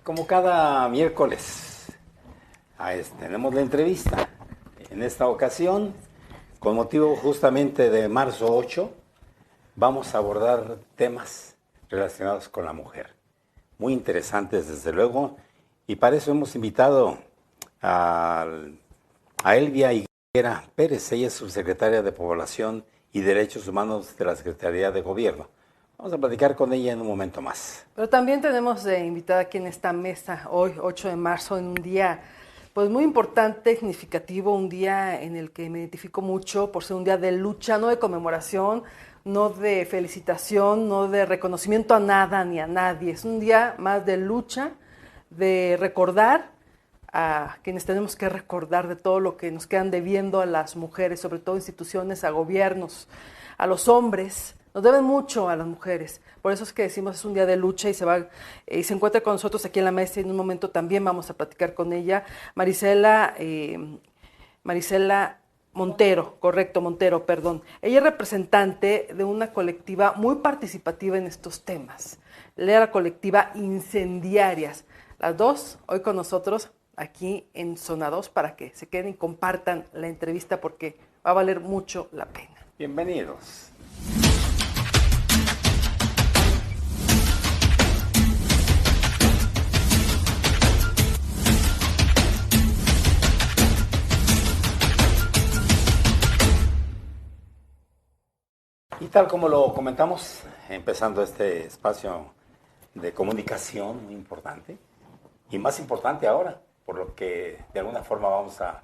Como cada miércoles, tenemos la entrevista. En esta ocasión, con motivo justamente de marzo 8, vamos a abordar temas relacionados con la mujer. Muy interesantes, desde luego, y para eso hemos invitado a Elvia Higuera Pérez. Ella es subsecretaria de Población y Derechos Humanos de la Secretaría de Gobierno. Vamos a platicar con ella en un momento más. Pero también tenemos invitada aquí en esta mesa hoy, 8 de marzo, en un día pues muy importante, significativo, un día en el que me identifico mucho por ser un día de lucha, no de conmemoración, no de felicitación, no de reconocimiento a nada ni a nadie. Es un día más de lucha, de recordar a quienes tenemos que recordar de todo lo que nos quedan debiendo a las mujeres, sobre todo instituciones, a gobiernos, a los hombres. Nos deben mucho a las mujeres, por eso es que decimos es un día de lucha y se encuentra con nosotros aquí en la mesa y en un momento también vamos a platicar con ella. Marisela Montero, perdón. Ella es representante de una colectiva muy participativa en estos temas, la colectiva Incendiarias. Las dos hoy con nosotros aquí en Zona 2 para que se queden y compartan la entrevista porque va a valer mucho la pena. Bienvenidos. Y tal como lo comentamos, empezando este espacio de comunicación muy importante, y más importante ahora, por lo que de alguna forma vamos a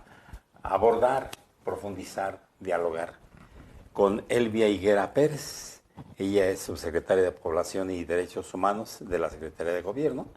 abordar, profundizar, dialogar con Elvia Higuera Pérez. Ella es subsecretaria de Población y Derechos Humanos de la Secretaría de Gobierno,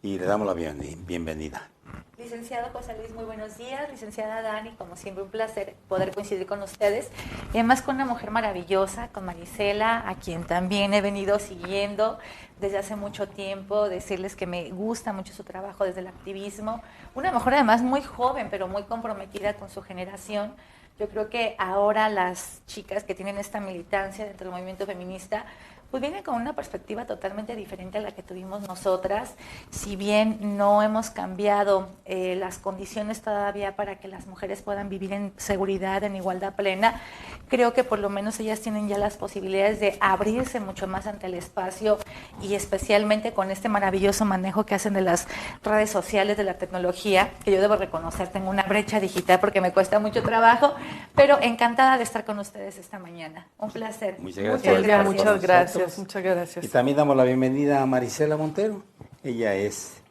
y le damos la bienvenida. Licenciado José Luis, muy buenos días. Licenciada Dani, como siempre, un placer poder coincidir con ustedes. Y además con una mujer maravillosa, con Marisela, a quien también he venido siguiendo desde hace mucho tiempo. Decirles que me gusta mucho su trabajo desde el activismo. Una mujer además muy joven, pero muy comprometida con su generación. Yo creo que ahora las chicas que tienen esta militancia dentro del movimiento feminista pues vienen con una perspectiva totalmente diferente a la que tuvimos nosotras. Si bien no hemos cambiado las condiciones todavía para que las mujeres puedan vivir en seguridad, en igualdad plena, creo que por lo menos ellas tienen ya las posibilidades de abrirse mucho más ante el espacio y especialmente con este maravilloso manejo que hacen de las redes sociales, de la tecnología, que yo debo reconocer, tengo una brecha digital porque me cuesta mucho trabajo, pero encantada de estar con ustedes esta mañana. Un placer. Muchas gracias. Muchas gracias. Muchas gracias. Y también damos la bienvenida a Marisela Montero. Ella es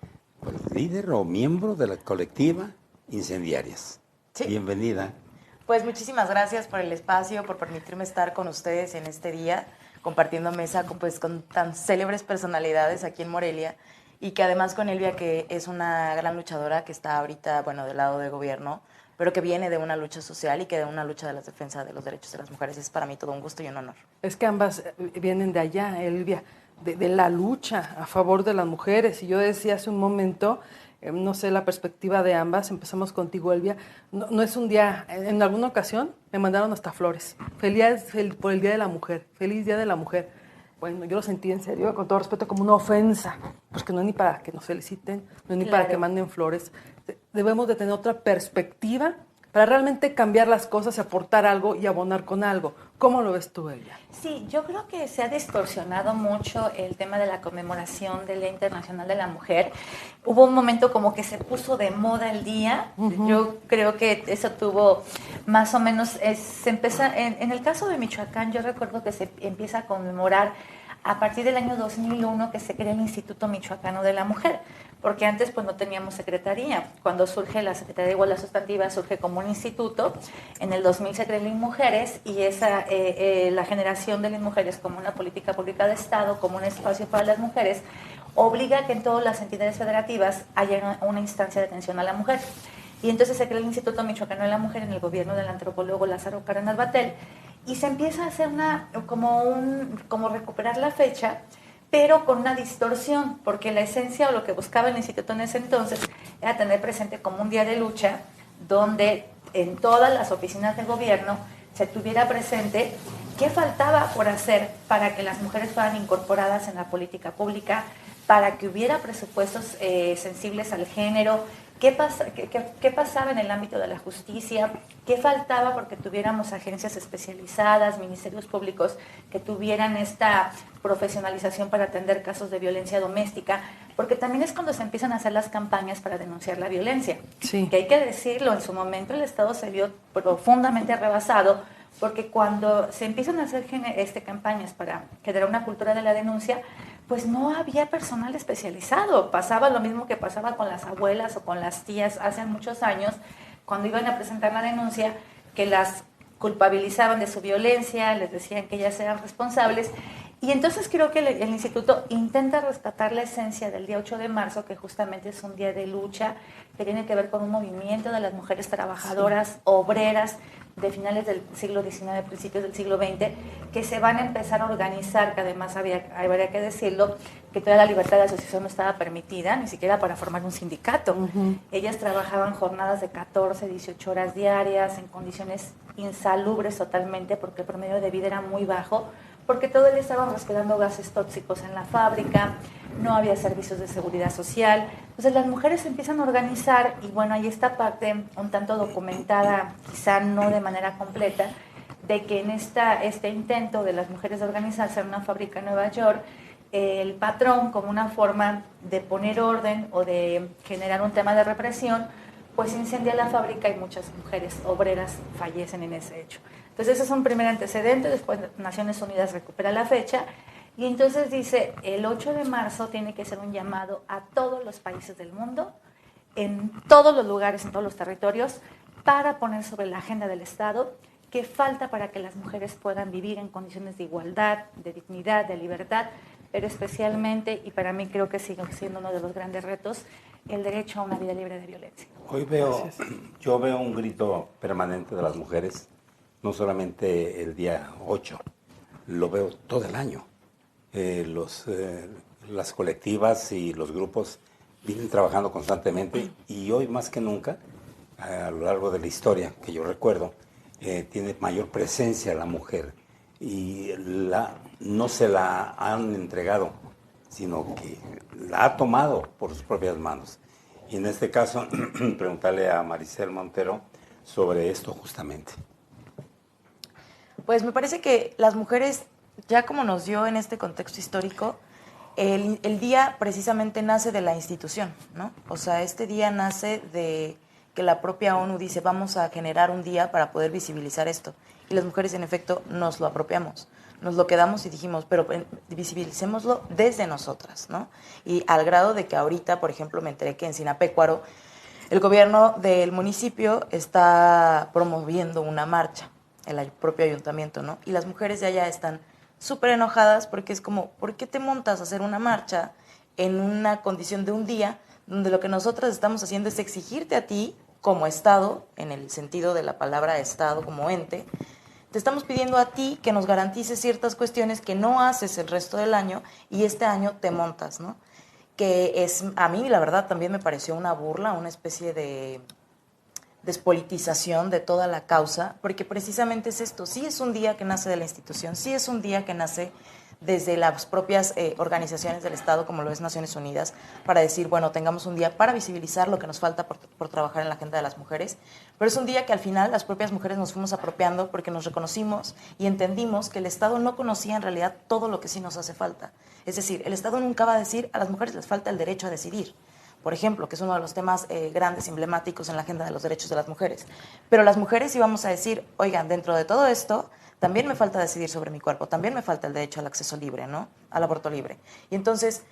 líder o miembro de la colectiva Incendiarias. Sí. Bienvenida. Pues muchísimas gracias por el espacio, por permitirme estar con ustedes en este día, compartiendo mesa con tan célebres personalidades aquí en Morelia y que además con Elvia, que es una gran luchadora que está ahorita, del lado de gobierno, pero que viene de una lucha social y que de una lucha de la defensa de los derechos de las mujeres. Es para mí todo un gusto y un honor. Es que ambas vienen de allá, Elvia, de la lucha a favor de las mujeres. Y yo decía hace un momento, no sé, la perspectiva de ambas, empezamos contigo, Elvia, no es un día, en alguna ocasión me mandaron hasta flores. Feliz por el Día de la Mujer, feliz Día de la Mujer. Bueno, yo lo sentí en serio, con todo respeto, como una ofensa, porque no es ni para que nos feliciten, no es ni para que manden flores. Debemos de tener otra perspectiva para realmente cambiar las cosas, aportar algo y abonar con algo. ¿Cómo lo ves tú, Elvia? Sí, yo creo que se ha distorsionado mucho el tema de la conmemoración del Día Internacional de la Mujer. Hubo un momento como que se puso de moda el día. Yo creo que eso tuvo más o menos, se empieza, en el caso de Michoacán, yo recuerdo que se empieza a conmemorar a partir del año 2001 que se crea el Instituto Michoacano de la Mujer, porque antes pues no teníamos secretaría. Cuando surge la Secretaría de Igualdad Sustantiva surge como un instituto, en el 2000 se crea Mujeres y esa la generación de las mujeres como una política pública de Estado, como un espacio para las mujeres, obliga a que en todas las entidades federativas haya una instancia de atención a la mujer. Y entonces se crea el Instituto Michoacano de la Mujer en el gobierno del antropólogo Lázaro Cárdenas Batel, y se empieza a hacer como recuperar la fecha, pero con una distorsión, porque la esencia o lo que buscaba el instituto en ese entonces era tener presente como un día de lucha donde en todas las oficinas de gobierno se tuviera presente qué faltaba por hacer para que las mujeres fueran incorporadas en la política pública, para que hubiera presupuestos sensibles al género. ¿Qué pasaba en el ámbito de la justicia? ¿Qué faltaba porque tuviéramos agencias especializadas, ministerios públicos que tuvieran esta profesionalización para atender casos de violencia doméstica? Porque también es cuando se empiezan a hacer las campañas para denunciar la violencia. Sí. Que hay que decirlo, en su momento el Estado se vio profundamente rebasado, porque cuando se empiezan a hacer campañas para generar una cultura de la denuncia, pues no había personal especializado. Pasaba lo mismo que pasaba con las abuelas o con las tías hace muchos años, cuando iban a presentar la denuncia, que las culpabilizaban de su violencia, les decían que ellas eran responsables. Y entonces creo que el instituto intenta rescatar la esencia del día 8 de marzo, que justamente es un día de lucha, que tiene que ver con un movimiento de las mujeres trabajadoras, obreras, de finales del siglo XIX, principios del siglo XX, que se van a empezar a organizar, que además habría que decirlo, que toda la libertad de asociación no estaba permitida, ni siquiera para formar un sindicato. Ellas trabajaban jornadas de 14, 18 horas diarias, en condiciones insalubres totalmente, porque el promedio de vida era muy bajo, porque todo el día estaban respirando gases tóxicos en la fábrica, no había servicios de seguridad social. Entonces las mujeres se empiezan a organizar y bueno, hay esta parte un tanto documentada, quizá no de manera completa, de que en este intento de las mujeres de organizarse en una fábrica en Nueva York, el patrón, como una forma de poner orden o de generar un tema de represión, pues incendia la fábrica y muchas mujeres obreras fallecen en ese hecho. Entonces ese es un primer antecedente, después Naciones Unidas recupera la fecha y entonces dice, el 8 de marzo tiene que ser un llamado a todos los países del mundo, en todos los lugares, en todos los territorios, para poner sobre la agenda del Estado qué falta para que las mujeres puedan vivir en condiciones de igualdad, de dignidad, de libertad, pero especialmente, y para mí creo que sigue siendo uno de los grandes retos, el derecho a una vida libre de violencia. Yo veo un grito permanente de las mujeres, no solamente el día 8, lo veo todo el año. Las colectivas y los grupos vienen trabajando constantemente y hoy más que nunca, a lo largo de la historia que yo recuerdo, tiene mayor presencia la mujer y no se la han entregado, sino que la ha tomado por sus propias manos. Y en este caso, preguntarle a Maricel Montero sobre esto justamente. Pues me parece que las mujeres, ya como nos dio en este contexto histórico, el día precisamente nace de la institución, ¿no? O sea, este día nace de que la propia ONU dice, vamos a generar un día para poder visibilizar esto. Y las mujeres, en efecto, nos lo apropiamos. Nos lo quedamos y dijimos, pero visibilicémoslo desde nosotras, ¿no? Y al grado de que ahorita, por ejemplo, me enteré que en Sinapecuaro el gobierno del municipio está promoviendo una marcha, el propio ayuntamiento, ¿no? Y las mujeres de allá están súper enojadas porque es como, ¿por qué te montas a hacer una marcha en una condición de un día donde lo que nosotras estamos haciendo es exigirte a ti como Estado, en el sentido de la palabra Estado como ente, te estamos pidiendo a ti que nos garantices ciertas cuestiones que no haces el resto del año y este año te montas, ¿no? Que es, a mí la verdad también me pareció una burla, una especie de despolitización de toda la causa, porque precisamente es esto, sí es un día que nace de la institución, sí es un día que nace desde las propias organizaciones del Estado, como lo es Naciones Unidas, para decir, bueno, tengamos un día para visibilizar lo que nos falta por trabajar en la agenda de las mujeres, pero es un día que al final las propias mujeres nos fuimos apropiando porque nos reconocimos y entendimos que el Estado no conocía en realidad todo lo que sí nos hace falta. Es decir, el Estado nunca va a decir, a las mujeres les falta el derecho a decidir, por ejemplo, que es uno de los temas grandes, emblemáticos en la agenda de los derechos de las mujeres. Pero las mujeres íbamos a decir, oigan, dentro de todo esto, también me falta decidir sobre mi cuerpo, también me falta el derecho al acceso libre, ¿no? Al aborto libre. Y entonces,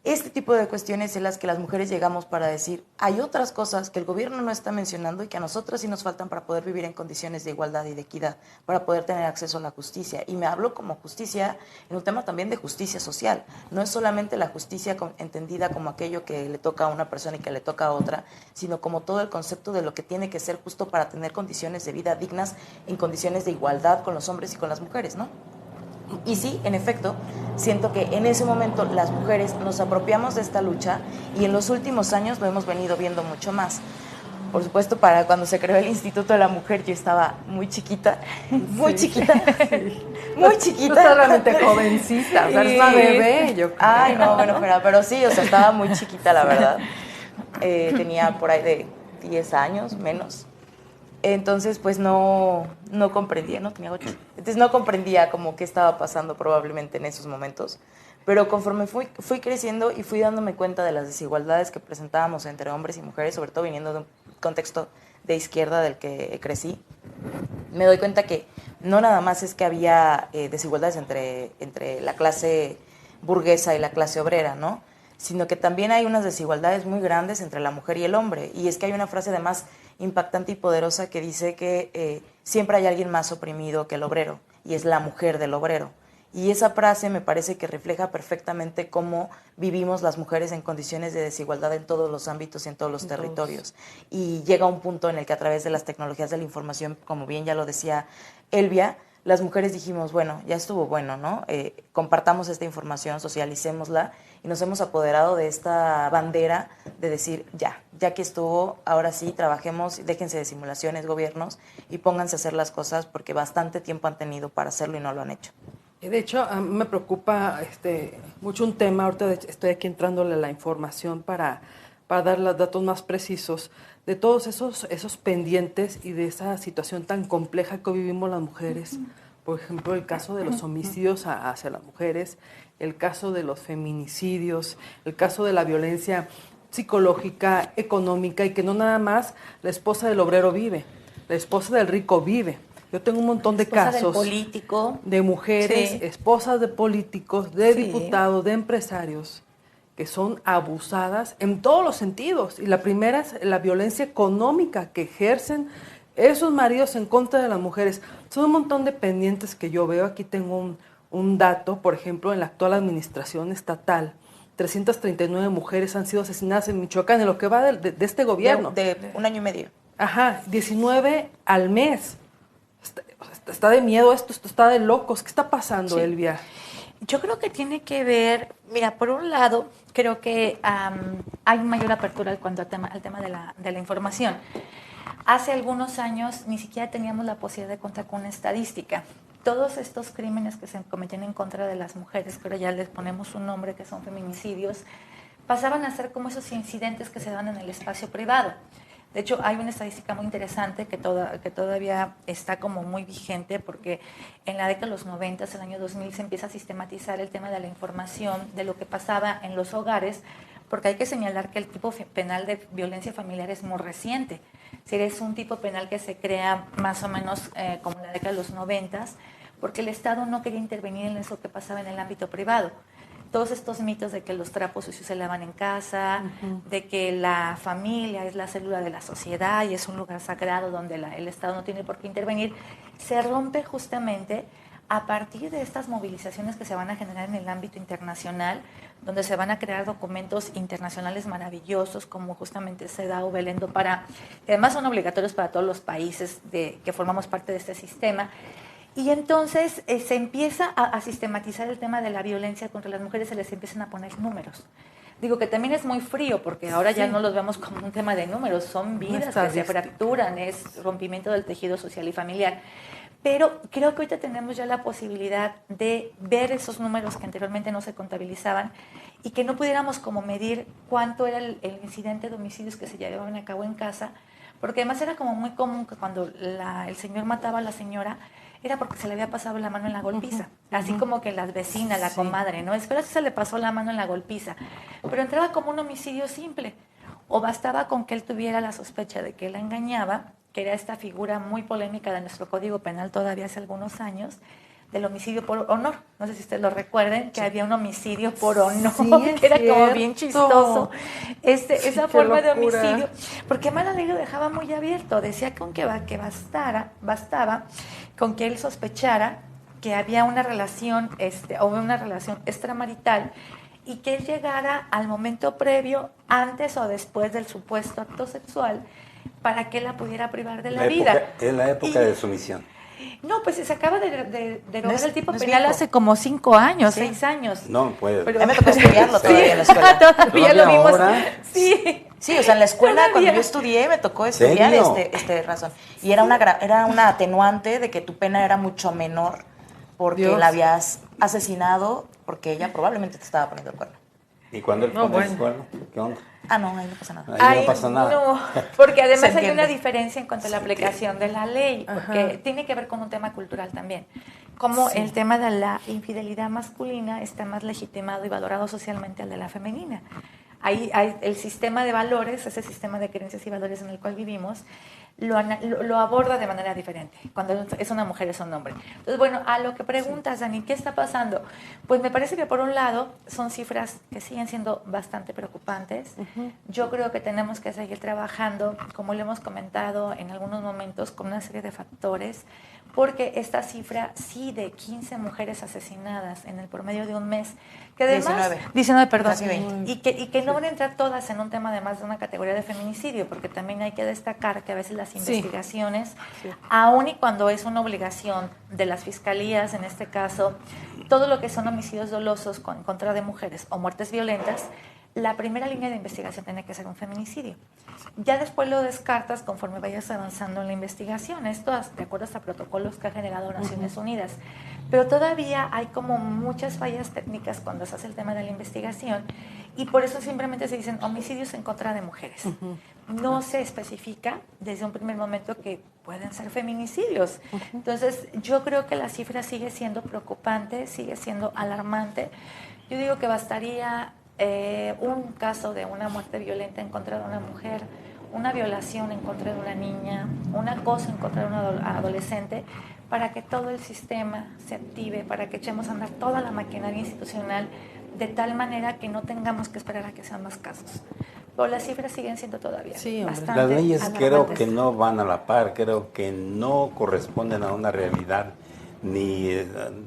este tipo de cuestiones en las que las mujeres llegamos para decir, hay otras cosas que el gobierno no está mencionando y que a nosotras sí nos faltan para poder vivir en condiciones de igualdad y de equidad, para poder tener acceso a la justicia. Y me hablo como justicia en un tema también de justicia social. No es solamente la justicia entendida como aquello que le toca a una persona y que le toca a otra, sino como todo el concepto de lo que tiene que ser justo para tener condiciones de vida dignas en condiciones de igualdad con los hombres y con las mujeres, ¿no? Y sí, en efecto, siento que en ese momento las mujeres nos apropiamos de esta lucha y en los últimos años lo hemos venido viendo mucho más. Por supuesto, para cuando se creó el Instituto de la Mujer, yo estaba muy chiquita, muy chiquita, muy chiquita. Tú estás realmente jovencita, o sea, eres una bebé, yo creo. Ay, no, bueno, pero sí, o sea, estaba muy chiquita, la verdad. Tenía por ahí de 10 años, menos. Entonces, pues no comprendía, no tenía 8. Entonces no comprendía como qué estaba pasando probablemente en esos momentos. Pero conforme fui creciendo y fui dándome cuenta de las desigualdades que presentábamos entre hombres y mujeres, sobre todo viniendo de un contexto de izquierda del que crecí, me doy cuenta que no nada más es que había desigualdades entre la clase burguesa y la clase obrera, ¿no? Sino que también hay unas desigualdades muy grandes entre la mujer y el hombre. Y es que hay una frase además impactante y poderosa que dice que siempre hay alguien más oprimido que el obrero, y es la mujer del obrero. Y esa frase me parece que refleja perfectamente cómo vivimos las mujeres en condiciones de desigualdad en todos los ámbitos y en todos los territorios. Y llega un punto en el que a través de las tecnologías de la información, como bien ya lo decía Elvia, las mujeres dijimos, bueno, ya estuvo bueno, ¿no? Compartamos esta información, socialicémosla, y nos hemos apoderado de esta bandera de decir, ya que estuvo, ahora sí, trabajemos, déjense de simulaciones, gobiernos, y pónganse a hacer las cosas porque bastante tiempo han tenido para hacerlo y no lo han hecho. De hecho, a mí me preocupa mucho un tema, ahorita estoy aquí entrándole la información para dar los datos más precisos de todos esos pendientes y de esa situación tan compleja que vivimos las mujeres. Por ejemplo, el caso de los homicidios hacia las mujeres, el caso de los feminicidios, el caso de la violencia psicológica, económica, y que no nada más la esposa del obrero vive, la esposa del rico vive. Yo tengo un montón de casos político, de mujeres, sí, esposas de políticos, de sí, diputados, de empresarios, que son abusadas en todos los sentidos. Y la primera es la violencia económica que ejercen esos maridos en contra de las mujeres. Son un montón de pendientes que yo veo. Aquí tengo un dato, por ejemplo, en la actual administración estatal, 339 mujeres han sido asesinadas en Michoacán en lo que va de este gobierno. De 1 año y medio. Ajá, 19 al mes. Está de miedo esto está de locos. ¿Qué está pasando, Elvia? Yo creo que tiene que ver, mira, por un lado, creo que hay mayor apertura en cuanto al tema de la información. Hace algunos años ni siquiera teníamos la posibilidad de contar con una estadística. Todos estos crímenes que se cometen en contra de las mujeres, pero ya les ponemos un nombre, que son feminicidios, pasaban a ser como esos incidentes que se dan en el espacio privado. De hecho, hay una estadística muy interesante que todavía está como muy vigente, porque en la década de los 90, el año 2000, se empieza a sistematizar el tema de la información de lo que pasaba en los hogares, porque hay que señalar que el tipo penal de violencia familiar es muy reciente. Si es un tipo penal que se crea más o menos como en la década de los 90, porque el Estado no quería intervenir en eso que pasaba en el ámbito privado. Todos estos mitos de que los trapos sucios se lavan en casa, de que la familia es la célula de la sociedad y es un lugar sagrado donde el Estado no tiene por qué intervenir, se rompe justamente a partir de estas movilizaciones que se van a generar en el ámbito internacional, donde se van a crear documentos internacionales maravillosos, como justamente CEDAW, Belén do Pará, que además son obligatorios para todos los países que formamos parte de este sistema. Y entonces se empieza a sistematizar el tema de la violencia contra las mujeres, se les empiezan a poner números. Digo que también es muy frío, porque ahora ya no los vemos como un tema de números, son vidas que se fracturan, es rompimiento del tejido social y familiar. Pero creo que ahorita tenemos ya la posibilidad de ver esos números que anteriormente no se contabilizaban y que no pudiéramos como medir cuánto era el incidente de homicidios que se llevaban a cabo en casa, porque además era como muy común que cuando el señor mataba a la señora, era porque se le había pasado la mano en la golpiza, así como que las vecinas, la comadre, ¿no? Espera si se le pasó la mano en la golpiza, pero entraba como un homicidio simple, o bastaba con que él tuviera la sospecha de que la engañaba, que era esta figura muy polémica de nuestro Código Penal todavía hace algunos años, del homicidio por honor. No sé si ustedes lo recuerden, que había un homicidio por honor, que era como bien chistoso, esa forma de homicidio, porque además la ley lo dejaba muy abierto, decía que bastaba con que él sospechara que había una relación o una relación extramarital y que él llegara al momento previo, antes o después del supuesto acto sexual, para que él la pudiera privar de la vida. En la época de sumisión. No, pues se acaba de derogar el tipo penal hace como 5 años, 6 años. No puede. Pero a mí me tocó estudiarlo todavía en la escuela. Todavía lo vimos. Ahora, sí. Sí, o sea, en la escuela Todavía. cuando yo estudié me tocó estudiar ¿Serio? este razón. Y era una atenuante de que tu pena era mucho menor porque Dios. la habías asesinado porque ella probablemente te estaba poniendo el cuerno. ¿Y cuando él No, pone el bueno. cuerno? ¿Qué onda? Ah, no, ahí no pasa nada. Ahí no pasa nada. No, porque además Se hay entiende. una diferencia en cuanto a la aplicación de la ley, porque tiene que ver con un tema cultural también. Como el tema de la infidelidad masculina está más legitimado y valorado socialmente al de la femenina. Ahí hay el sistema de valores, ese sistema de creencias y valores en el cual vivimos, lo aborda de manera diferente. Cuando es una mujer, es un hombre. Entonces, bueno, a lo que preguntas, Dani, ¿qué está pasando? Pues me parece que por un lado son cifras que siguen siendo bastante preocupantes. Yo creo que tenemos que seguir trabajando, como lo hemos comentado en algunos momentos, con una serie de factores, porque esta cifra sí de 15 mujeres asesinadas en el promedio de un mes, que además 19, perdón, Casi 20. y que no van a entrar todas en un tema además de una categoría de feminicidio, porque también hay que destacar que a veces las investigaciones, aun y cuando es una obligación de las fiscalías, en este caso, todo lo que son homicidios dolosos en contra de mujeres o muertes violentas, la primera línea de investigación tiene que ser un feminicidio. Ya después lo descartas conforme vayas avanzando en la investigación. Esto de acuerdo a protocolos que ha generado Naciones Unidas. Pero todavía hay como muchas fallas técnicas cuando se hace el tema de la investigación y por eso simplemente se dicen homicidios en contra de mujeres. No se especifica desde un primer momento que pueden ser feminicidios. Entonces, yo creo que la cifra sigue siendo preocupante, sigue siendo alarmante. Yo digo que bastaría un caso de una muerte violenta en contra de una mujer, una violación en contra de una niña, un acoso en contra de una adolescente, para que todo el sistema se active, para que echemos a andar toda la maquinaria institucional de tal manera que no tengamos que esperar a que sean más casos. Pero las cifras siguen siendo todavía bastante Las leyes creo alarmantes. que no van a la par, creo que no corresponden a una realidad, ni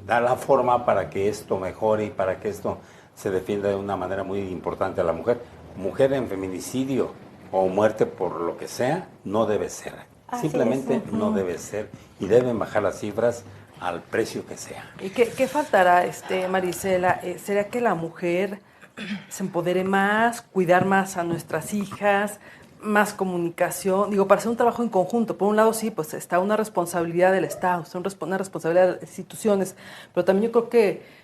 da la forma para que esto mejore y para que esto se defienda de una manera muy importante a la mujer. Mujer en feminicidio o muerte por lo que sea, no debe ser. Simplemente no debe ser y deben bajar las cifras al precio que sea. ¿Y qué faltará, Marisela? ¿Será que la mujer se empodere más, cuidar más a nuestras hijas, más comunicación? Digo, para hacer un trabajo en conjunto. Por un lado, sí, pues está una responsabilidad del Estado, está una responsabilidad de las instituciones, pero también yo creo que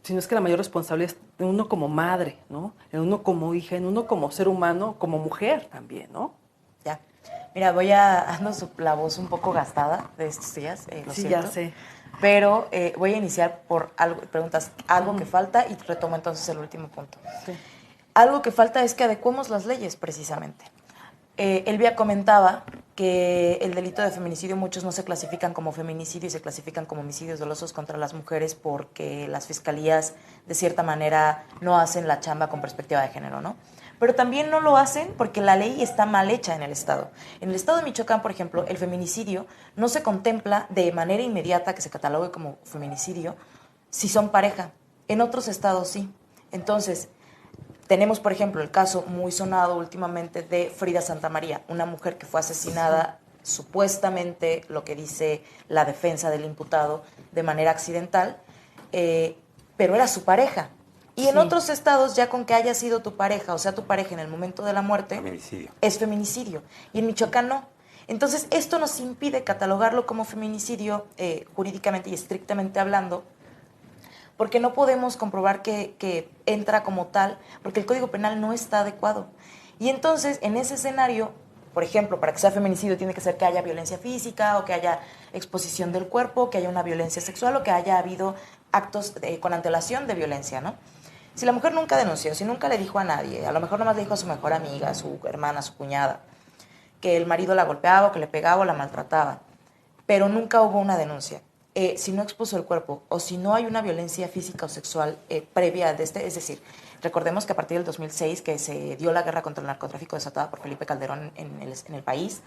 si no es que la mayor responsabilidad es en uno como madre, ¿no? En uno como hija, en uno como ser humano, como mujer también, ¿no? Ya. Mira, ando la voz un poco gastada de estos días, lo Sí, siento. ya sé. Pero voy a iniciar por preguntas, algo que falta y retomo entonces el último punto. Sí. Algo que falta es que adecuemos las leyes, precisamente. Elvia comentaba que el delito de feminicidio muchos no se clasifican como feminicidio y se clasifican como homicidios dolosos contra las mujeres porque las fiscalías, de cierta manera, no hacen la chamba con perspectiva de género, ¿no? Pero también no lo hacen porque la ley está mal hecha en el Estado. En el Estado de Michoacán, por ejemplo, el feminicidio no se contempla de manera inmediata que se catalogue como feminicidio si son pareja. En otros estados sí. Entonces, tenemos, por ejemplo, el caso muy sonado últimamente de Frida Santamaría, una mujer que fue asesinada, supuestamente, lo que dice la defensa del imputado, de manera accidental, pero era su pareja. Y en otros estados, ya con que haya sido tu pareja, o sea, tu pareja en el momento de la muerte, Feminicidio. es feminicidio. Y en Michoacán no. Entonces, esto nos impide catalogarlo como feminicidio jurídicamente y estrictamente hablando, porque no podemos comprobar que entra como tal, porque el Código Penal no está adecuado. Y entonces, en ese escenario, por ejemplo, para que sea feminicidio tiene que ser que haya violencia física o que haya exposición del cuerpo, que haya una violencia sexual o que haya habido actos con antelación de violencia, ¿no? Si la mujer nunca denunció, si nunca le dijo a nadie, a lo mejor nomás le dijo a su mejor amiga, a su hermana, a su cuñada, que el marido la golpeaba o que le pegaba o la maltrataba, pero nunca hubo una denuncia. Si no expuso el cuerpo o si no hay una violencia física o sexual previa de es decir, recordemos que a partir del 2006 que se dio la guerra contra el narcotráfico desatada por Felipe Calderón en el país,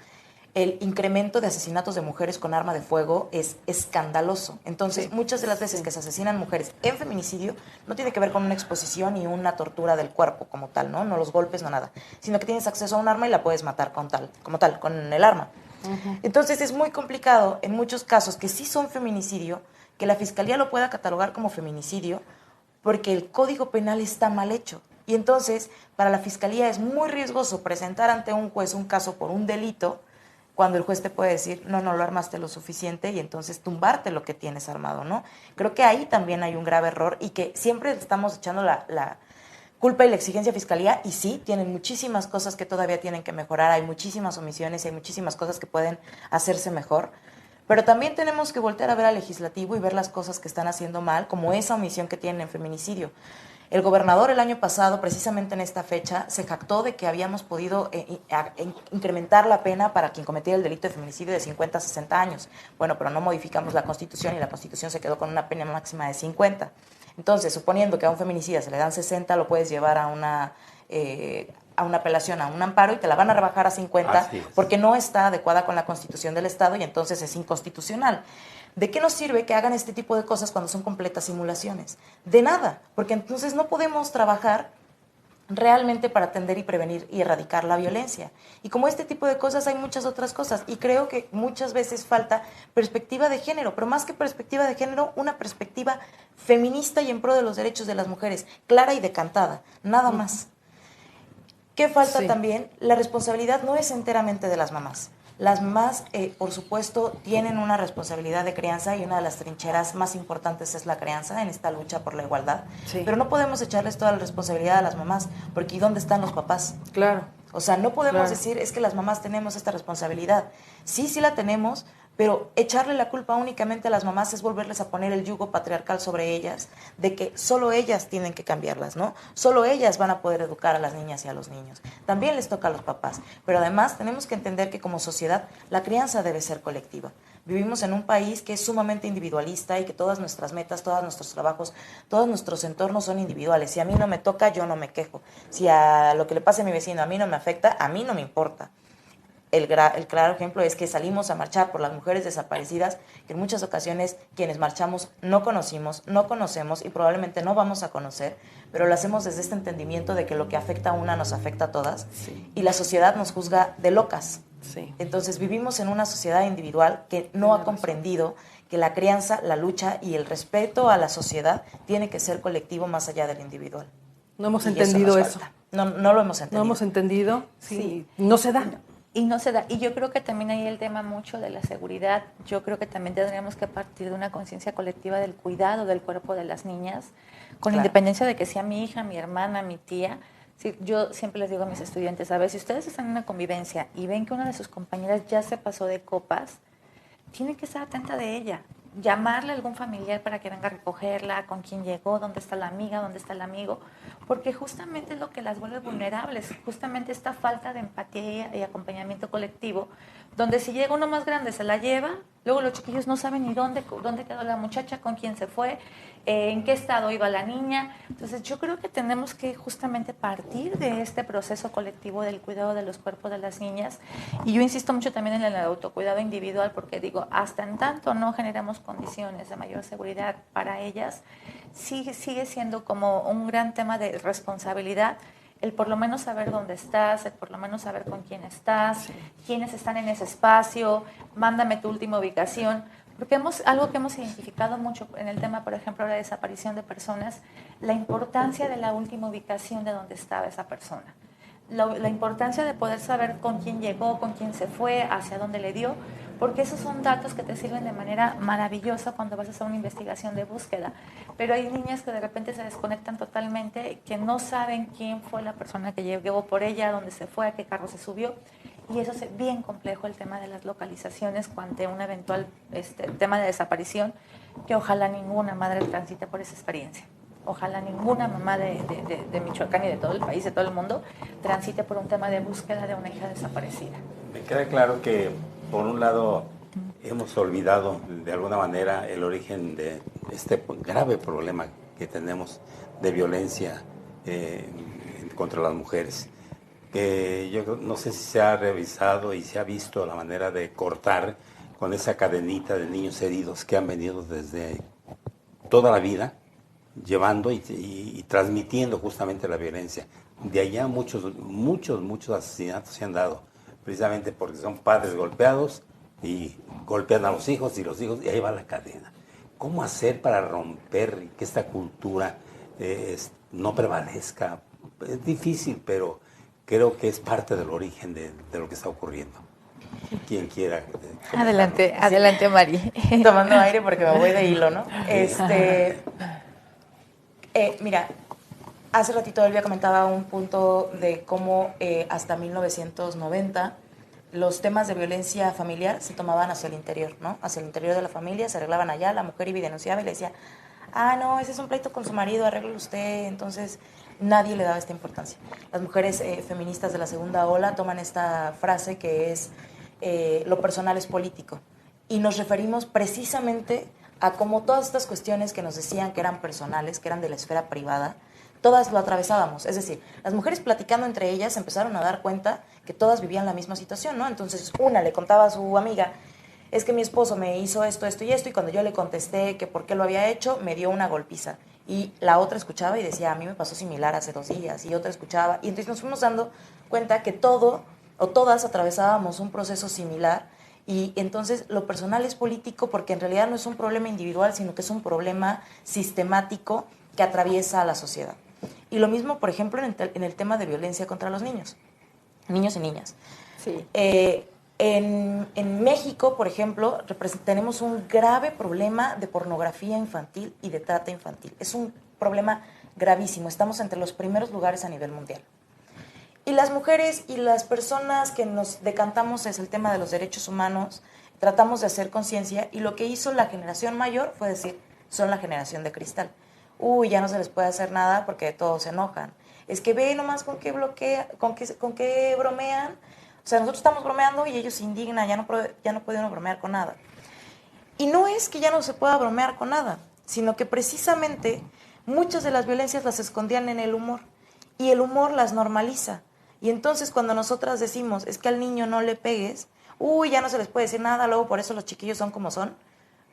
el incremento de asesinatos de mujeres con arma de fuego es escandaloso. Entonces, muchas de las veces que se asesinan mujeres en feminicidio no tiene que ver con una exposición y una tortura del cuerpo como tal, ¿no? No los golpes, no nada, sino que tienes acceso a un arma y la puedes matar como tal, con el arma. Entonces es muy complicado en muchos casos que sí son feminicidio, que la fiscalía lo pueda catalogar como feminicidio, porque el Código Penal está mal hecho. Y entonces, para la fiscalía es muy riesgoso presentar ante un juez un caso por un delito cuando el juez te puede decir, no lo armaste lo suficiente y entonces tumbarte lo que tienes armado, ¿no? Creo que ahí también hay un grave error y que siempre estamos echando la culpa y la exigencia a fiscalía y sí, tienen muchísimas cosas que todavía tienen que mejorar, hay muchísimas omisiones, hay muchísimas cosas que pueden hacerse mejor, pero también tenemos que voltear a ver al legislativo y ver las cosas que están haciendo mal, como esa omisión que tienen en feminicidio. El gobernador el año pasado, precisamente en esta fecha, se jactó de que habíamos podido incrementar la pena para quien cometiera el delito de feminicidio de 50 a 60 años. Bueno, pero no modificamos la Constitución y la Constitución se quedó con una pena máxima de 50. Entonces, suponiendo que a un feminicida se le dan 60, lo puedes llevar a una apelación, a un amparo y te la van a rebajar a 50 porque no está adecuada con la Constitución del Estado y entonces es inconstitucional. ¿De qué nos sirve que hagan este tipo de cosas cuando son completas simulaciones? De nada, porque entonces no podemos trabajar realmente para atender y prevenir y erradicar la violencia. Y como este tipo de cosas hay muchas otras cosas y creo que muchas veces falta perspectiva de género, pero más que perspectiva de género, una perspectiva feminista y en pro de los derechos de las mujeres, clara y decantada, nada más. ¿Qué falta también? La responsabilidad no es enteramente de las mamás. Las mamás, por supuesto, tienen una responsabilidad de crianza y una de las trincheras más importantes es la crianza en esta lucha por la igualdad. Sí. Pero no podemos echarles toda la responsabilidad a las mamás, porque ¿y dónde están los papás? Claro. O sea, no podemos decir, es que las mamás tenemos esta responsabilidad. Sí, sí la tenemos, pero echarle la culpa únicamente a las mamás es volverles a poner el yugo patriarcal sobre ellas, de que solo ellas tienen que cambiarlas, ¿no? Solo ellas van a poder educar a las niñas y a los niños. También les toca a los papás, pero además tenemos que entender que como sociedad la crianza debe ser colectiva. Vivimos en un país que es sumamente individualista y que todas nuestras metas, todos nuestros trabajos, todos nuestros entornos son individuales. Si a mí no me toca, yo no me quejo. Si a lo que le pase a mi vecino a mí no me afecta, a mí no me importa. El claro ejemplo es que salimos a marchar por las mujeres desaparecidas, que en muchas ocasiones quienes marchamos no conocimos, no conocemos y probablemente no vamos a conocer, pero lo hacemos desde este entendimiento de que lo que afecta a una nos afecta a todas y la sociedad nos juzga de locas. Sí. Entonces vivimos en una sociedad individual que no ha comprendido que la crianza, la lucha y el respeto a la sociedad tiene que ser colectivo más allá del individual. No hemos entendido eso. No lo hemos entendido. No hemos entendido. Sí. No se da. Y no se da. Y yo creo que también hay el tema mucho de la seguridad. Yo creo que también tendríamos que partir de una conciencia colectiva del cuidado del cuerpo de las niñas, con independencia de que sea mi hija, mi hermana, mi tía. Sí, yo siempre les digo a mis estudiantes, a ver, si ustedes están en una convivencia y ven que una de sus compañeras ya se pasó de copas, tienen que estar atenta de ella. Llamarle a algún familiar para que venga a recogerla, con quién llegó, dónde está la amiga, dónde está el amigo, porque justamente es lo que las vuelve vulnerables, justamente esta falta de empatía y acompañamiento colectivo, donde si llega uno más grande se la lleva, luego los chiquillos no saben ni dónde quedó la muchacha, con quién se fue, en qué estado iba la niña. Entonces yo creo que tenemos que justamente partir de este proceso colectivo del cuidado de los cuerpos de las niñas, y yo insisto mucho también en el autocuidado individual, porque digo, hasta en tanto no generamos condiciones de mayor seguridad para ellas, sigue siendo como un gran tema de responsabilidad el por lo menos saber dónde estás, el por lo menos saber con quién estás, quiénes están en ese espacio, mándame tu última ubicación, porque algo que hemos identificado mucho en el tema, por ejemplo, de la desaparición de personas, la importancia de la última ubicación de dónde estaba esa persona. La importancia de poder saber con quién llegó, con quién se fue, hacia dónde le dio, porque esos son datos que te sirven de manera maravillosa cuando vas a hacer una investigación de búsqueda. Pero hay niñas que de repente se desconectan totalmente, que no saben quién fue la persona que llegó por ella, dónde se fue, a qué carro se subió, y eso es bien complejo, el tema de las localizaciones ante un eventual tema de desaparición, que ojalá ninguna madre transite por esa experiencia. Ojalá ninguna mamá de Michoacán y de todo el país, de todo el mundo, transite por un tema de búsqueda de una hija desaparecida. Me queda claro que, por un lado, hemos olvidado de alguna manera el origen de este grave problema que tenemos de violencia contra las mujeres. Yo no sé si se ha revisado y se ha visto la manera de cortar con esa cadenita de niños heridos que han venido desde toda la vida, llevando y transmitiendo justamente la violencia. De allá muchos asesinatos se han dado, precisamente porque son padres golpeados y golpean a los hijos y ahí va la cadena. ¿Cómo hacer para romper que esta cultura no prevalezca es difícil, pero creo que es parte del origen de lo que está ocurriendo. Quien quiera. Adelante, adelante, Mari. Tomando aire porque me voy de hilo, ¿no? Mira, hace ratito Elvia comentaba un punto de cómo hasta 1990 los temas de violencia familiar se tomaban hacia el interior, ¿no? Hacia el interior de la familia, se arreglaban allá, la mujer iba y denunciaba y le decía, no, ese es un pleito con su marido, arréglelo usted. Entonces nadie le daba esta importancia. Las mujeres feministas de la segunda ola toman esta frase que es lo personal es político, y nos referimos precisamente a cómo todas estas cuestiones que nos decían que eran personales, que eran de la esfera privada, todas lo atravesábamos. Es decir, las mujeres platicando entre ellas empezaron a dar cuenta que todas vivían la misma situación, ¿no? Entonces una le contaba a su amiga, es que mi esposo me hizo esto, esto y esto, y cuando yo le contesté que por qué lo había hecho, me dio una golpiza. Y la otra escuchaba y decía, a mí me pasó similar hace 2 días, y otra escuchaba, y entonces nos fuimos dando cuenta que todo o todas atravesábamos un proceso similar, y entonces lo personal es político porque en realidad no es un problema individual, sino que es un problema sistemático que atraviesa a la sociedad. Y lo mismo, por ejemplo, en el tema de violencia contra los niños y niñas. Sí. En México, por ejemplo, tenemos un grave problema de pornografía infantil y de trata infantil. Es un problema gravísimo. Estamos entre los primeros lugares a nivel mundial. Y las mujeres y las personas que nos decantamos es el tema de los derechos humanos, tratamos de hacer conciencia, y lo que hizo la generación mayor fue decir, son la generación de cristal. Ya no se les puede hacer nada porque todos se enojan. Es que ve nomás con qué bromean. O sea, nosotros estamos bromeando y ellos se indignan, ya no pueden bromear con nada. Y no es que ya no se pueda bromear con nada, sino que precisamente muchas de las violencias las escondían en el humor, y el humor las normaliza. Y entonces cuando nosotras decimos, es que al niño no le pegues, ya no se les puede decir nada, luego por eso los chiquillos son como son.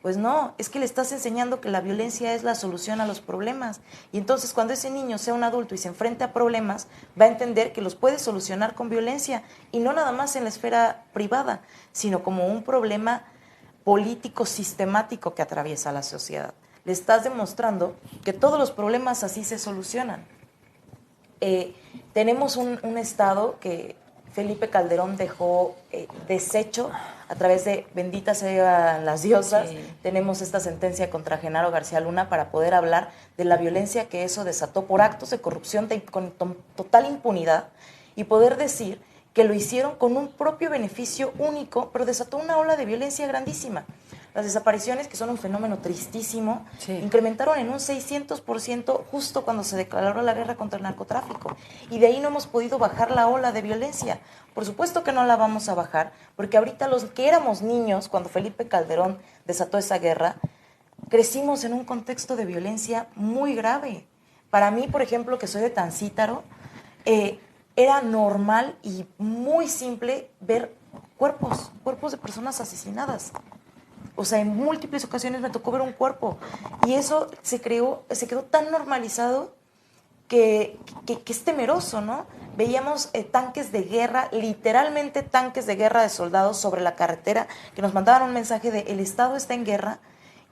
Pues no, es que le estás enseñando que la violencia es la solución a los problemas. Y entonces cuando ese niño sea un adulto y se enfrente a problemas, va a entender que los puede solucionar con violencia, y no nada más en la esfera privada, sino como un problema político sistemático que atraviesa la sociedad. Le estás demostrando que todos los problemas así se solucionan. Tenemos un Estado que Felipe Calderón dejó deshecho a través de benditas sean las diosas. Sí. Tenemos esta sentencia contra Genaro García Luna para poder hablar de la violencia que eso desató por actos de corrupción con total impunidad, y poder decir que lo hicieron con un propio beneficio único, pero desató una ola de violencia grandísima. Las desapariciones, que son un fenómeno tristísimo, sí, incrementaron en un 600% justo cuando se declaró la guerra contra el narcotráfico. Y de ahí no hemos podido bajar la ola de violencia. Por supuesto que no la vamos a bajar, porque ahorita los que éramos niños, cuando Felipe Calderón desató esa guerra, crecimos en un contexto de violencia muy grave. Para mí, por ejemplo, que soy de Tancítaro, era normal y muy simple ver cuerpos de personas asesinadas. O sea, en múltiples ocasiones me tocó ver un cuerpo, y eso se quedó tan normalizado que es temeroso, ¿no? Veíamos tanques de guerra, literalmente tanques de guerra de soldados sobre la carretera, que nos mandaban un mensaje de el Estado está en guerra,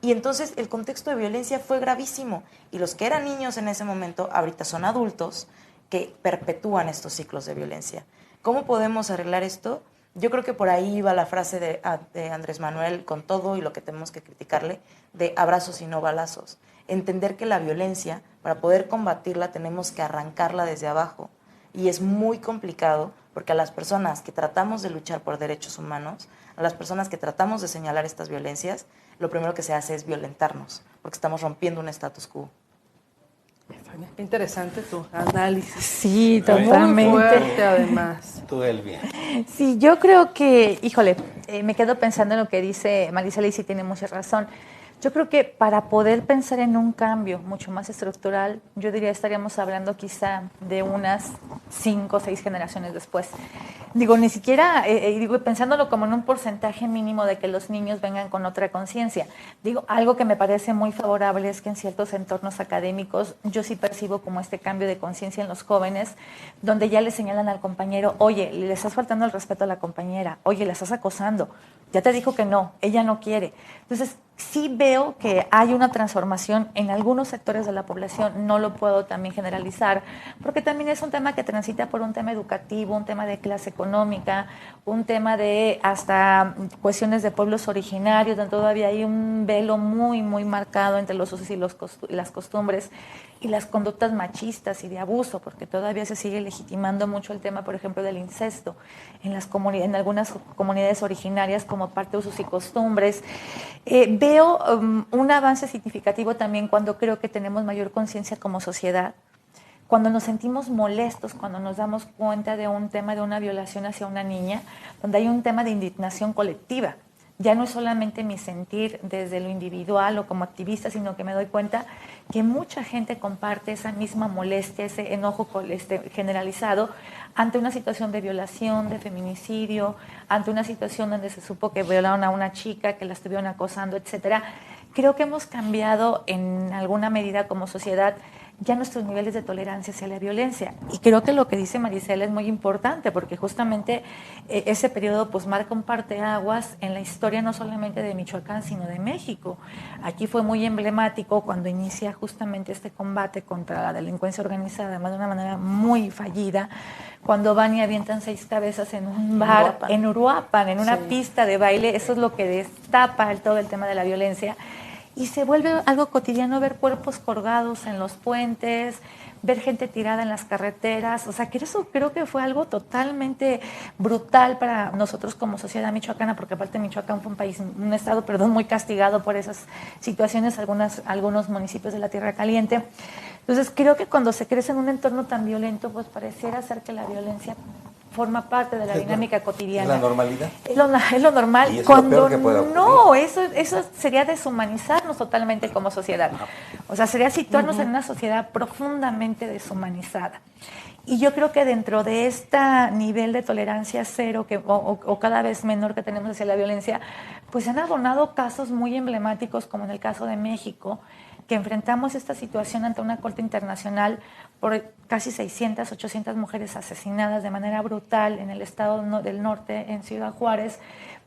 y entonces el contexto de violencia fue gravísimo, y los que eran niños en ese momento ahorita son adultos que perpetúan estos ciclos de violencia. ¿Cómo podemos arreglar esto? Yo creo que por ahí iba la frase de Andrés Manuel, con todo y lo que tenemos que criticarle, de abrazos y no balazos. Entender que la violencia, para poder combatirla, tenemos que arrancarla desde abajo. Y es muy complicado, porque a las personas que tratamos de luchar por derechos humanos, a las personas que tratamos de señalar estas violencias, lo primero que se hace es violentarnos, porque estamos rompiendo un status quo. Qué interesante tu análisis. Sí, totalmente. Muy fuerte, además. Tú, Elvia. Sí, yo creo que, híjole, me quedo pensando en lo que dice Marisela, y sí tiene mucha razón. Yo creo que para poder pensar en un cambio mucho más estructural, yo diría estaríamos hablando quizá de unas 5 o 6 generaciones después. Digo, ni siquiera, digo, pensándolo como en un porcentaje mínimo de que los niños vengan con otra conciencia. Digo, algo que me parece muy favorable es que en ciertos entornos académicos yo sí percibo como este cambio de conciencia en los jóvenes, donde ya le señalan al compañero, oye, le estás faltando el respeto a la compañera, oye, la estás acosando, ya te dijo que no, ella no quiere. Entonces, sí veo que hay una transformación en algunos sectores de la población, no lo puedo también generalizar, porque también es un tema que transita por un tema educativo, un tema de clase económica, un tema de hasta cuestiones de pueblos originarios, donde todavía hay un velo muy, muy marcado entre los usos y las costumbres y las conductas machistas y de abuso, porque todavía se sigue legitimando mucho el tema, por ejemplo, del incesto en algunas comunidades originarias como parte de usos y costumbres. Veo un avance significativo también cuando creo que tenemos mayor conciencia como sociedad, cuando nos sentimos molestos, cuando nos damos cuenta de un tema de una violación hacia una niña, donde hay un tema de indignación colectiva. Ya no es solamente mi sentir desde lo individual o como activista, sino que me doy cuenta que mucha gente comparte esa misma molestia, ese enojo generalizado ante una situación de violación, de feminicidio, ante una situación donde se supo que violaron a una chica, que la estuvieron acosando, etcétera. Creo que hemos cambiado en alguna medida como sociedad ya nuestros niveles de tolerancia hacia la violencia. Y creo que lo que dice Marisela es muy importante, porque justamente ese periodo pues marca un parteaguas en la historia no solamente de Michoacán, sino de México. Aquí fue muy emblemático cuando inicia justamente este combate contra la delincuencia organizada, además de una manera muy fallida, cuando van y avientan 6 cabezas en un bar en Uruapan, en una pista de baile. Eso es lo que destapa todo el tema de la violencia. Y se vuelve algo cotidiano ver cuerpos colgados en los puentes, ver gente tirada en las carreteras. O sea, que eso creo que fue algo totalmente brutal para nosotros como sociedad michoacana, porque aparte Michoacán fue un estado muy castigado por esas situaciones, algunos municipios de la Tierra Caliente. Entonces, creo que cuando se crece en un entorno tan violento, pues pareciera ser que la violencia forma parte de la dinámica cotidiana. ¿Es la normalidad? Es lo normal. ¿Y es cuando lo peor que puede ocurrir? No, eso sería deshumanizarnos totalmente como sociedad. O sea, sería situarnos en una sociedad profundamente deshumanizada. Y yo creo que dentro de este nivel de tolerancia cero o cada vez menor que tenemos hacia la violencia, pues se han abonado casos muy emblemáticos, como en el caso de México, que enfrentamos esta situación ante una corte internacional por casi 600, 800 mujeres asesinadas de manera brutal en el estado del norte, en Ciudad Juárez,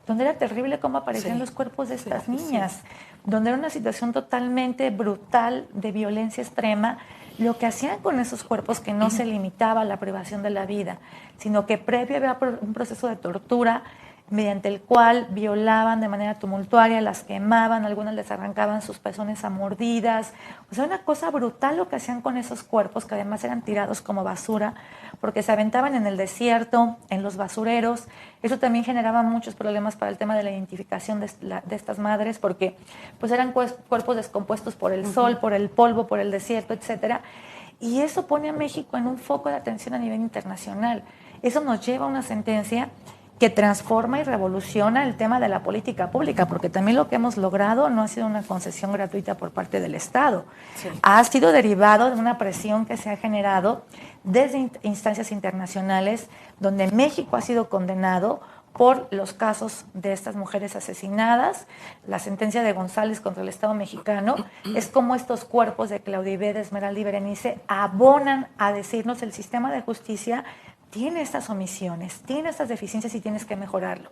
donde era terrible cómo aparecían los cuerpos de estas niñas, donde era una situación totalmente brutal de violencia extrema. Lo que hacían con esos cuerpos, que no se limitaba a la privación de la vida, sino que previo había un proceso de tortura mediante el cual violaban de manera tumultuaria, las quemaban, algunas les arrancaban sus pezones a mordidas. O sea, una cosa brutal lo que hacían con esos cuerpos, que además eran tirados como basura, porque se aventaban en el desierto, en los basureros. Eso también generaba muchos problemas para el tema de la identificación de estas madres, porque pues eran cuerpos descompuestos por el sol, por el polvo, por el desierto, etcétera. Y eso pone a México en un foco de atención a nivel internacional. Eso nos lleva a una sentencia que transforma y revoluciona el tema de la política pública, porque también lo que hemos logrado no ha sido una concesión gratuita por parte del Estado. Ha sido derivado de una presión que se ha generado desde instancias internacionales, donde México ha sido condenado por los casos de estas mujeres asesinadas. La sentencia de González contra el Estado mexicano es como estos cuerpos de Claudia Ibet, Esmeralda y Berenice abonan a decirnos: el sistema de justicia tiene estas omisiones, tiene estas deficiencias y tienes que mejorarlo.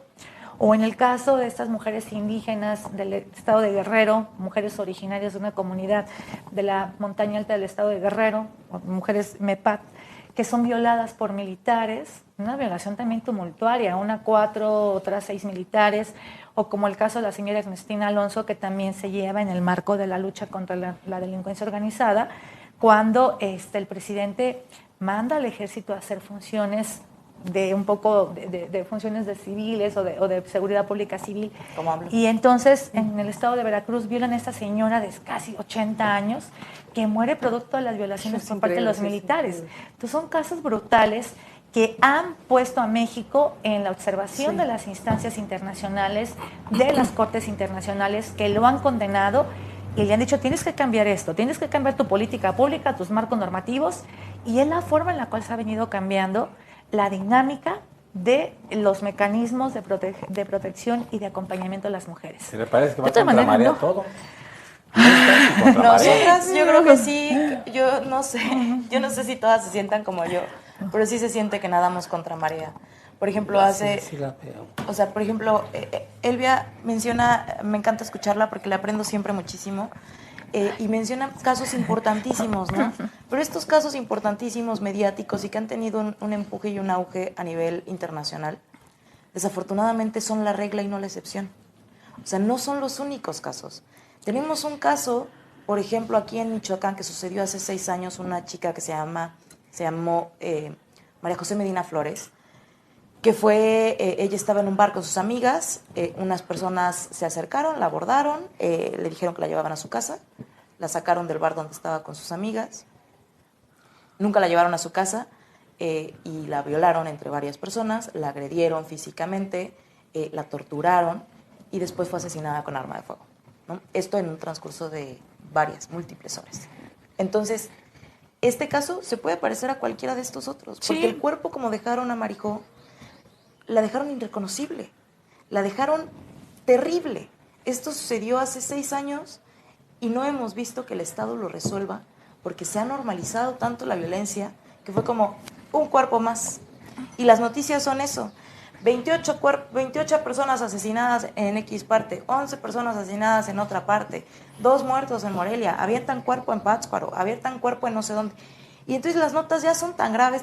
O en el caso de estas mujeres indígenas del estado de Guerrero, mujeres originarias de una comunidad de la montaña alta del estado de Guerrero, mujeres MEPAT, que son violadas por militares, una violación también tumultuaria, una 4, otras 6 militares, o como el caso de la señora Ernestina Alonso, que también se lleva en el marco de la lucha contra la delincuencia organizada, cuando el presidente manda al ejército a hacer funciones de funciones de civiles o de seguridad pública civil. Y entonces en el estado de Veracruz violan a esta señora de casi 80 años que muere producto de las violaciones por parte de los militares. Entonces son casos brutales que han puesto a México en la observación de las instancias internacionales, de las cortes internacionales, que lo han condenado y le han dicho: tienes que cambiar esto, tienes que cambiar tu política pública, tus marcos normativos. Y es la forma en la cual se ha venido cambiando la dinámica de los mecanismos de protección y de acompañamiento de las mujeres. ¿Se le parece que va De otra contra manera, marea no. todo? Contra marea. Nosotras, yo creo que sí, yo no sé si todas se sientan como yo, pero sí se siente que nadamos contra marea. Por ejemplo, Sí la veo. o sea, por ejemplo, Elvia menciona, me encanta escucharla porque le aprendo siempre muchísimo, y menciona casos importantísimos, ¿no? Pero estos casos importantísimos, mediáticos y que han tenido un empuje y un auge a nivel internacional, desafortunadamente son la regla y no la excepción. O sea, no son los únicos casos. Tenemos un caso, por ejemplo, aquí en Michoacán, que sucedió hace 6 años, una chica que se llamó María José Medina Flores, que ella estaba en un bar con sus amigas, unas personas se acercaron, la abordaron, le dijeron que la llevaban a su casa, la sacaron del bar donde estaba con sus amigas, nunca la llevaron a su casa y la violaron entre varias personas, la agredieron físicamente, la torturaron y después fue asesinada con arma de fuego, ¿no? Esto en un transcurso de múltiples horas. Entonces, este caso se puede parecer a cualquiera de estos otros, porque el cuerpo, como dejaron a Marijó, la dejaron irreconocible, la dejaron terrible. Esto sucedió hace 6 años y no hemos visto que el Estado lo resuelva porque se ha normalizado tanto la violencia que fue como un cuerpo más. Y las noticias son eso. 28 personas asesinadas en X parte, 11 personas asesinadas en otra parte, 2 muertos en Morelia, avientan cuerpo en Pátzcuaro, avientan cuerpo en no sé dónde. Y entonces las notas ya son tan graves,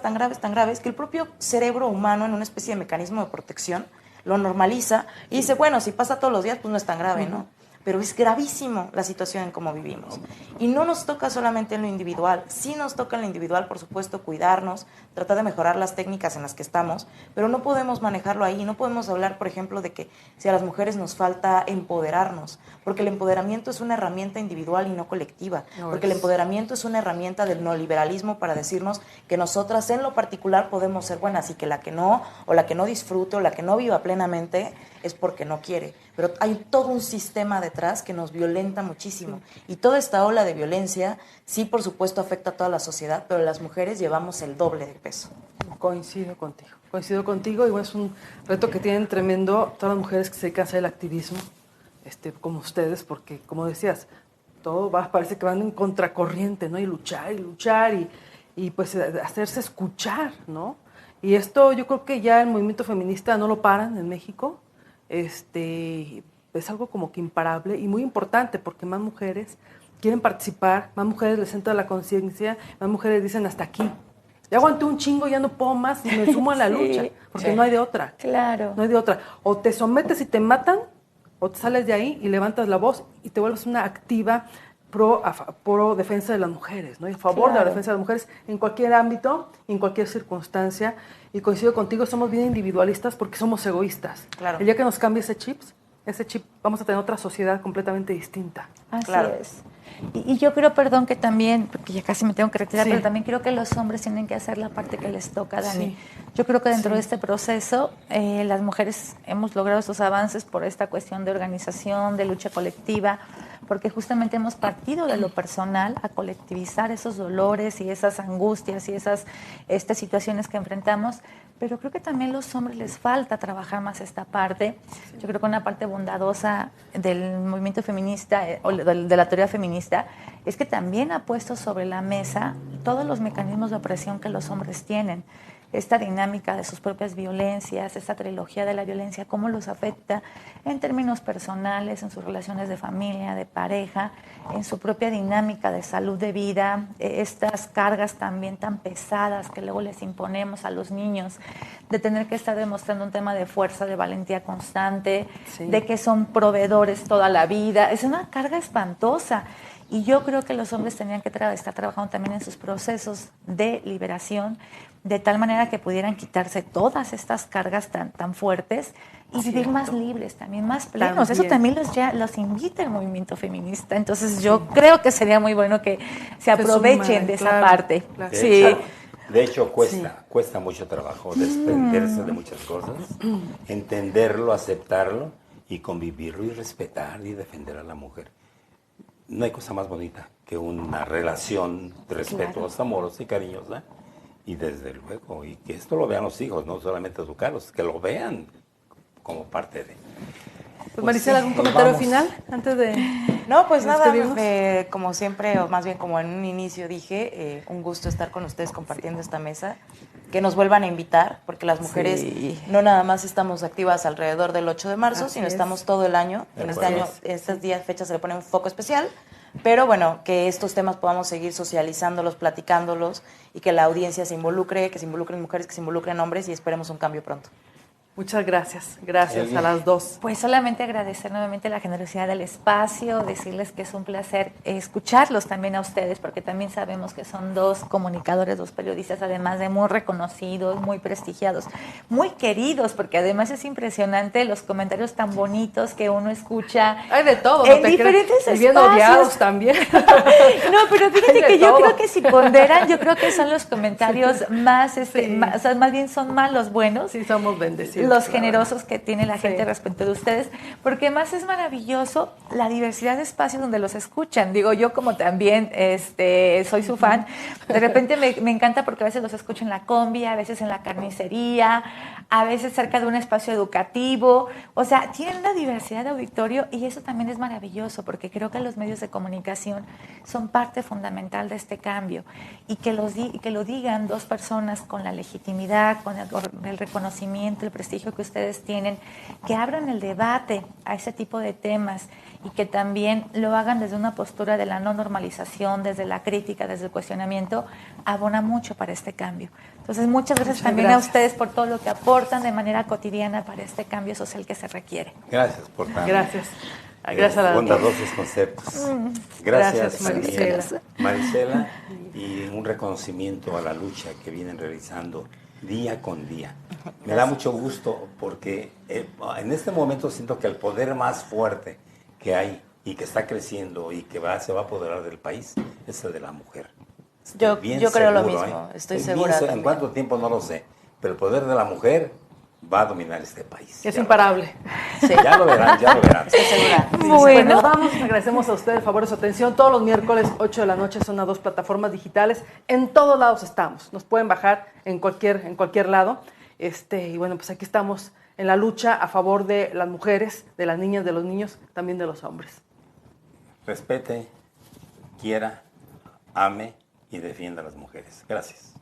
que el propio cerebro humano, en una especie de mecanismo de protección, lo normaliza y dice, bueno, si pasa todos los días, pues no es tan grave, ¿no? Pero es gravísimo la situación en cómo vivimos. Y no nos toca solamente en lo individual, sí nos toca en lo individual, por supuesto, cuidarnos, tratar de mejorar las técnicas en las que estamos, pero no podemos manejarlo ahí, no podemos hablar, por ejemplo, de que si a las mujeres nos falta empoderarnos, porque el empoderamiento es una herramienta individual y no colectiva, porque el empoderamiento es una herramienta del neoliberalismo para decirnos que nosotras en lo particular podemos ser buenas y que la que no, o la que no disfrute, o la que no viva plenamente, es porque no quiere. Pero hay todo un sistema detrás que nos violenta muchísimo. Y toda esta ola de violencia, sí, por supuesto, afecta a toda la sociedad, pero las mujeres llevamos el doble de peso. Coincido contigo, y es un reto que tienen tremendo todas las mujeres que se dedican a hacer el activismo, como ustedes, porque, como decías, parece que van en contracorriente, ¿no? Y luchar, y pues hacerse escuchar, ¿no? Y esto yo creo que ya el movimiento feminista no lo paran en México. Es algo como que imparable y muy importante porque más mujeres quieren participar, más mujeres les entra la conciencia, más mujeres dicen hasta aquí. Ya aguanté un chingo, ya no puedo más y me sumo a la lucha, porque no hay de otra. Claro. No hay de otra. O te sometes y te matan, o te sales de ahí y levantas la voz y te vuelves una activa pro defensa de las mujeres, ¿no? Y a favor de la defensa de las mujeres en cualquier ámbito, en cualquier circunstancia. Y coincido contigo, somos bien individualistas porque somos egoístas. Claro. El día que nos cambie ese chip vamos a tener otra sociedad completamente distinta. Así es. Y yo creo, perdón, que también, porque ya casi me tengo que retirar, pero también creo que los hombres tienen que hacer la parte que les toca, Dani. Sí. Yo creo que dentro de este proceso, las mujeres hemos logrado esos avances por esta cuestión de organización, de lucha colectiva, porque justamente hemos partido de lo personal a colectivizar esos dolores y esas angustias y esas situaciones que enfrentamos, pero creo que también a los hombres les falta trabajar más esta parte. Yo creo que una parte bondadosa del movimiento feminista o de la teoría feminista es que también ha puesto sobre la mesa todos los mecanismos de opresión que los hombres tienen. Esta dinámica de sus propias violencias, esta trilogía de la violencia, cómo los afecta en términos personales, en sus relaciones de familia, de pareja, en su propia dinámica de salud de vida, estas cargas también tan pesadas que luego les imponemos a los niños, de tener que estar demostrando un tema de fuerza, de valentía constante, de que son proveedores toda la vida. Es una carga espantosa. Y yo creo que los hombres tenían que estar trabajando también en sus procesos de liberación, de tal manera que pudieran quitarse todas estas cargas tan fuertes y vivir más libres, también más plenos. Eso también los invita el movimiento feminista. Entonces yo creo que sería muy bueno que se aprovechen de esa parte. Claro. De hecho, cuesta mucho trabajo desprenderse de muchas cosas, entenderlo, aceptarlo y convivirlo y respetar y defender a la mujer. No hay cosa más bonita que una relación respetuosa, amorosa y cariñosa Y desde luego, y que esto lo vean los hijos, no solamente educarlos, que lo vean como parte de... Pues Marisela, ¿algún comentario vamos. final antes de No, pues nada, despedirnos? como siempre, o más bien como en un inicio dije, un gusto estar con ustedes compartiendo esta mesa, que nos vuelvan a invitar, porque las mujeres no nada más estamos activas alrededor del 8 de marzo, Así sino es. estamos todo el año. En este año, estas fechas se le pone un foco especial, pero bueno, que estos temas podamos seguir socializándolos, platicándolos, y que la audiencia se involucre, que se involucren mujeres, que se involucren hombres, y esperemos un cambio pronto. Muchas gracias. Gracias Elvia. a las dos. Pues solamente agradecer nuevamente la generosidad del espacio, decirles que es un placer escucharlos también a ustedes, porque también sabemos que son dos comunicadores, dos periodistas, además de muy reconocidos, muy prestigiados, muy queridos, porque además es impresionante los comentarios tan bonitos que uno escucha. Hay de todo, en diferentes y bien espacios. odiados también. No, pero fíjate Hay de que yo todo. creo que si ponderan, yo creo que son los comentarios más, Sí. más, o sea, más bien son más los buenos. Sí, somos bendecidos. Los la generosos que tiene la gente Sí. respecto de ustedes, porque más es maravilloso la diversidad de espacios donde los escuchan. Digo, yo como también soy su fan, de repente me encanta porque a veces los escucho en la combi, a veces en la carnicería, a veces cerca de un espacio educativo. O sea, tienen una diversidad de auditorio y eso también es maravilloso, porque creo que los medios de comunicación son parte fundamental de este cambio y que lo digan dos personas con la legitimidad, con el reconocimiento, el prestigio que ustedes tienen, que abran el debate a ese tipo de temas y que también lo hagan desde una postura de la no normalización, desde la crítica, desde el cuestionamiento, abona mucho para este cambio. Entonces, muchas gracias también a ustedes por todo lo que aportan de manera cotidiana para este cambio social que se requiere. Gracias por tan Gracias. Gracias a las dos. bondadosos conceptos. Gracias, Marisela. también, Marisela, y un reconocimiento a la lucha que vienen realizando día con día. Me da mucho gusto porque en este momento siento que el poder más fuerte que hay y que está creciendo y que se va a apoderar del país es el de la mujer. Yo creo lo seguro, mismo, estoy Bien segura En también. cuánto tiempo no lo sé, pero el poder de la mujer va a dominar este país. Es Ya lo imparable. Sí. Ya lo verán, ya lo verán. Estoy segura. Sí, Bueno. pues nos vamos, agradecemos a ustedes el favor de su atención. Todos los miércoles 8 de la noche son las dos plataformas digitales. En todos lados estamos. Nos pueden bajar en cualquier lado. Y bueno, pues aquí estamos en la lucha a favor de las mujeres, de las niñas, de los niños, también de los hombres. Respete, quiera, ame y defienda a las mujeres. Gracias.